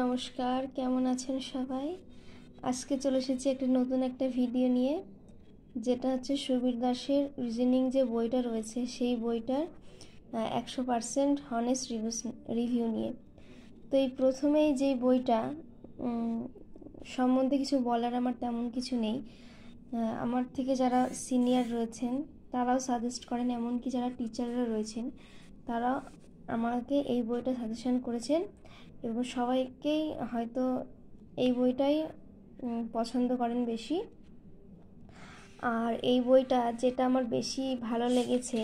নমস্কার, কেমন আছেন সবাই? আজকে চলে এসেছি নতুন একটা ভিডিও নিয়ে, যেটা হচ্ছে সুবীর দাসের রিজনিং যে বইটা রয়েছে সেই বইটার 100% হনেস্ট রিভিউ নিয়ে। তো এই প্রথমেই যেই বইটা সম্বন্ধে কিছু বলার আমার তেমন কিছু নেই। আমার থেকে যারা সিনিয়র রয়েছেন তারাও সাজেস্ট করেন, এমনকি যারা টিচাররা রয়েছেন তারাও আমাকে এই বইটা সাজেশন করেছেন এবং সবাইকেই হয়তো এই বইটাই পছন্দ করেন বেশি। আর এই বইটা যেটা আমার বেশি ভালো লেগেছে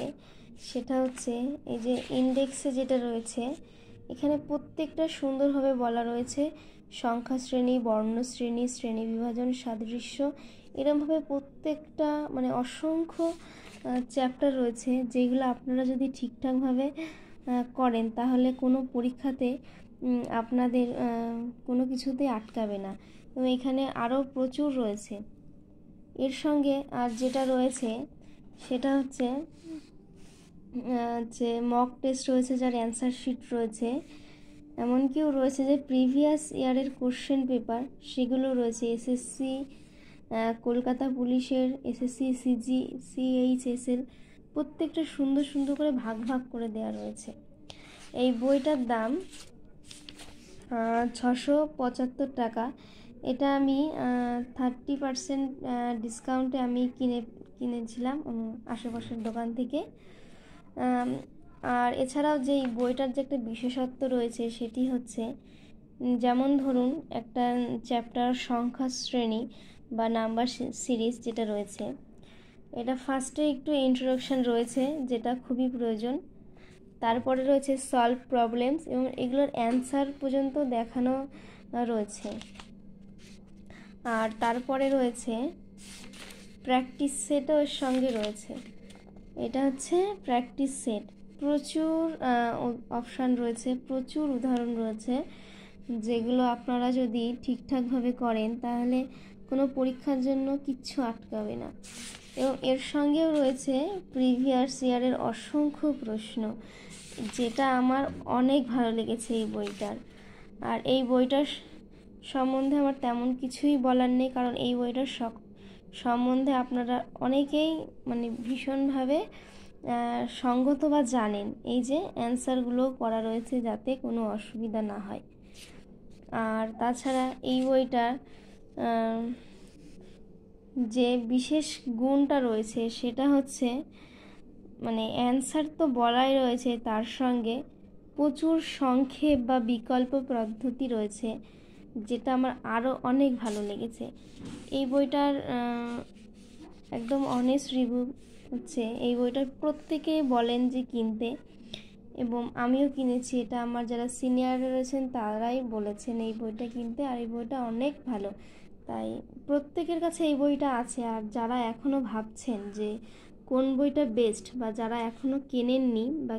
সেটা হচ্ছে এই যে ইন্ডেক্সে যেটা রয়েছে, এখানে প্রত্যেকটা সুন্দরভাবে বলা রয়েছে সংখ্যা শ্রেণী, বর্ণশ্রেণী, শ্রেণী বিভাজন, সাদৃশ্য, এরমভাবে প্রত্যেকটা অসংখ্য চ্যাপ্টার রয়েছে, যেগুলো আপনারা যদি ঠিকঠাকভাবে করেন তাহলে কোনো পরীক্ষাতে আপনাদের কোনো কিছুতেই আটকাবে না। এবং এখানে আরও প্রচুর রয়েছে। এর সঙ্গে আর যেটা রয়েছে সেটা হচ্ছে যে মক টেস্ট রয়েছে, যার অ্যান্সার শিট রয়েছে, এমনকিও রয়েছে যে প্রিভিয়াস ইয়ারের কোশ্চেন পেপার সেগুলো রয়েছে। এসএসসি, কলকাতা পুলিশের, এসএসসি, সিজি, সিএইচএসএল, প্রত্যেকটা সুন্দর সুন্দর করে ভাগ ভাগ করে দেওয়া রয়েছে। এই বইটার দাম 675 টাকা। এটা আমি 30% ডিসকাউন্টে আমি কিনেছিলাম আশেপাশের দোকান থেকে। আর এছাড়াও যেই বইটার যে একটা বিশেষত্ব রয়েছে সেটি হচ্ছে, যেমন ধরুন একটা চ্যাপ্টার সংখ্যা শ্রেণী বা নাম্বার সিরিজ যেটা রয়েছে, এটা ফার্স্টে একটু ইন্ট্রোডাকশান রয়েছে যেটা খুবই প্রয়োজন। তারপরে রয়েছে সলভ প্রবলেমস এবং এগুলোর অ্যান্সার পর্যন্ত দেখানো রয়েছে। আর তারপরে রয়েছে প্র্যাকটিস সেটও এর সঙ্গে রয়েছে। এটা হচ্ছে প্র্যাকটিস সেট, প্রচুর অপশান রয়েছে, প্রচুর উদাহরণ রয়েছে, যেগুলো আপনারা যদি ঠিকঠাকভাবে করেন তাহলে কোনো পরীক্ষার জন্য কিচ্ছু আটকাবে না। এবং এর সঙ্গেও রয়েছে প্রিভিয়াস ইয়ারের অসংখ্য প্রশ্ন, যেটা আমার অনেক ভালো লেগেছে এই বইটার। আর এই বইটার সম্বন্ধে আমার তেমন কিছুই বলার নেই, কারণ এই বইটার সম্বন্ধে আপনারা অনেকেই ভীষণভাবে সঙ্গত বা জানেন। এই যে অ্যান্সারগুলো করা রয়েছে যাতে কোনো অসুবিধা না হয়। আর তাছাড়া এই বইটার যে বিশেষ গুণটা রয়েছে সেটা হচ্ছে অ্যান্সার তো বলাই রয়েছে, তার সঙ্গে প্রচুর সংক্ষেপ বা বিকল্প পদ্ধতি রয়েছে, যেটা আমার আরও অনেক ভালো লেগেছে। এই বইটার একদম অনেস্ট রিভিউ হচ্ছে, এই বইটার প্রত্যেকেই বলেন যে কিনতে, এবং আমিও কিনেছি। এটা আমার যারা সিনিয়র রয়েছেন তারাই বলেছেন এই বইটা কিনতে, আর এই বইটা অনেক ভালো। তাই প্রত্যেকের কাছে এই বইটা আছে। আর যারা এখনও ভাবছেন যে কোন বইটা বেস্ট, বা যারা এখনও কেনেননি বা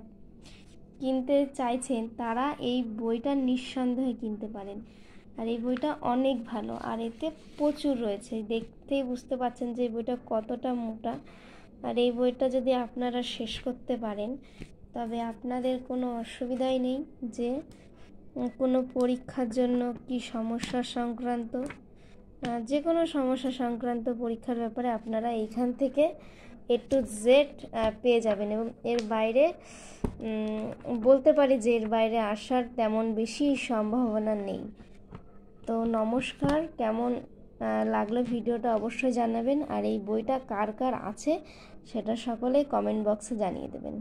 কিনতে চাইছেন, তারা এই বইটা নিঃসন্দেহে কিনতে পারেন। আর এই বইটা অনেক ভালো, আর এতে প্রচুর রয়েছে, দেখতেই বুঝতে পারছেন যে এই বইটা কতটা মোটা। আর এই বইটা যদি আপনারা শেষ করতে পারেন তবে আপনাদের কোনো অসুবিধাই নেই যে কোনো পরীক্ষার জন্য কি সমস্যা সংক্রান্ত, যে কোনো সমস্যা সংক্রান্ত পরীক্ষার ব্যাপারে আপনারা এইখান থেকে A to Z পেয়ে যাবেন। এবং এর বাইরে বলতে পারি যে এর বাইরে আসার তেমন বেশি সম্ভাবনা নেই। তো নমস্কার, কেমন লাগলো ভিডিওটা অবশ্যই জানাবেন। আর এই বইটা কার কার আছে সেটা সকলেই কমেন্ট বক্সে জানিয়ে দেবেন।